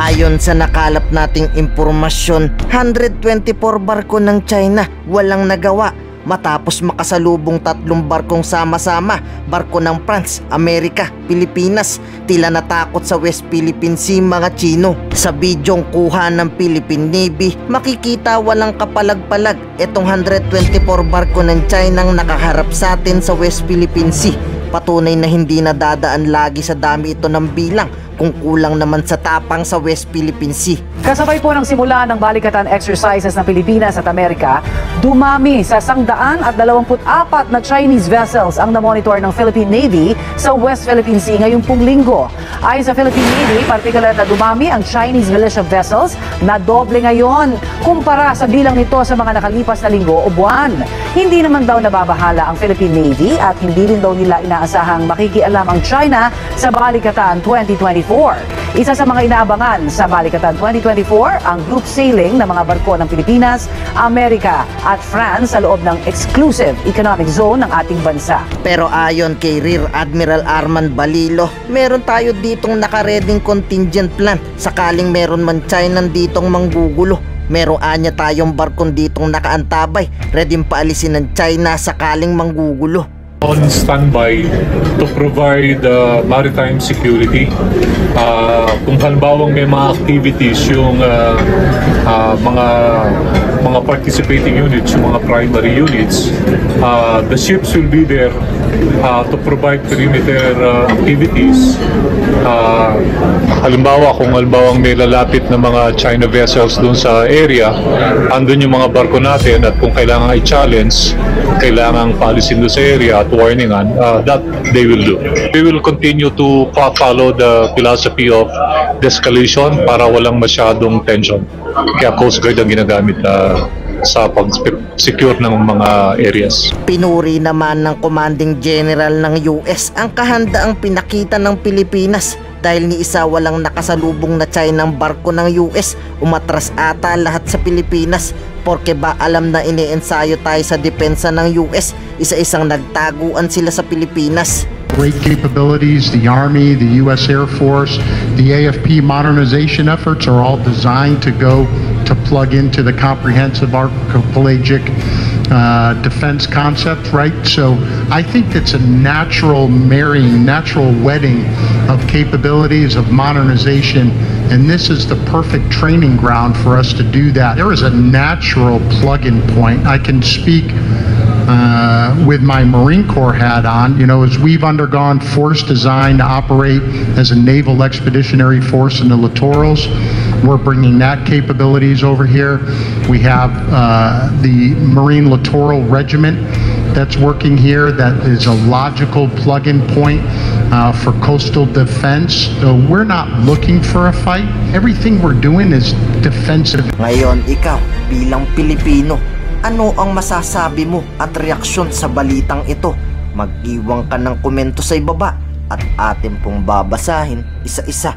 Ayon sa nakalap nating impormasyon, 124 barko ng China walang nagawa matapos makasalubong 3 barkong sama-sama, barko ng France, Amerika, Pilipinas. Tila natakot sa West Philippine Sea mga Chino. Sa bidyong kuha ng Philippine Navy, makikita walang kapalag-palag itong 124 barko ng China ang nakaharap sa atin sa West Philippine Sea. Patunay na hindi nadadaan lagi sa dami ito ng bilang, kung kulang naman sa tapang sa West Philippine Sea. Kasabay po ng simula ng balikatan exercises ng Pilipinas at Amerika, dumami sa 124 na Chinese vessels ang namonitor ng Philippine Navy sa West Philippine Sea ngayong pong linggo. Ayon sa Philippine Navy, partikular na dumami ang Chinese militia vessels na doble ngayon kumpara sa bilang nito sa mga nakalipas na linggo o buwan. Hindi naman daw nababahala ang Philippine Navy at hindi rin daw nila inaasahang makikialam ang China sa balikatan 2024. Isa sa mga inaabangan sa balikatan 2024 ang group sailing ng mga barko ng Pilipinas, Amerika at France sa loob ng exclusive economic zone ng ating bansa. Pero ayon kay Rear Admiral Arman Balilo, meron tayo ditong nakareding contingent plan sakaling meron man China ditong manggugulo. Merong anya tayong barkong ditong nakaantabay, ready paalisin ng China sakaling manggugulo. On standby to provide maritime security. Kung halimbawang may mga activities yung mga participating units, yung mga primary units, the ships will be there to provide perimeter activities. Halimbawa, kung halimbawang may lalapit na mga China vessels doon sa area, andun yung mga barko natin at kung kailangan i-challenge, kailangan paalisin doon sa area at warningan, that they will do. We will continue to follow the philosophy of de-escalation para walang masyadong tension. Kaya Coast Guard ang ginagamit sa pag-secure ng mga areas. Pinuri naman ng Commanding General ng US ang kahandaang pinakita ng Pilipinas dahil ni isa walang nakasalubong na Chinang barko ng US, umatras ata lahat sa Pilipinas. Porke ba alam na iniensayo tayo sa depensa ng US, isa-isang nagtaguan sila sa Pilipinas. Great capabilities, the Army, the U.S. Air Force, the AFP modernization efforts are all designed to go to plug into the comprehensive archipelagic defense concept, right? So I think it's a natural marrying, natural wedding of capabilities, of modernization, and this is the perfect training ground for us to do that. There is a natural plug-in point. I can speak with my Marine Corps hat on, you know, as we've undergone force design to operate as a naval expeditionary force in the littorals, we're bringing that capabilities over here. We have the Marine Littoral Regiment that's working here. That is a logical plug-in point for coastal defense. So we're not looking for a fight. Everything we're doing is defensive. Ngayon, ikaw bilang Pilipino, ano ang masasabi mo at reaksyon sa balitang ito? Mag-iwan ka ng komento sa ibaba at atin pong babasahin isa-isa.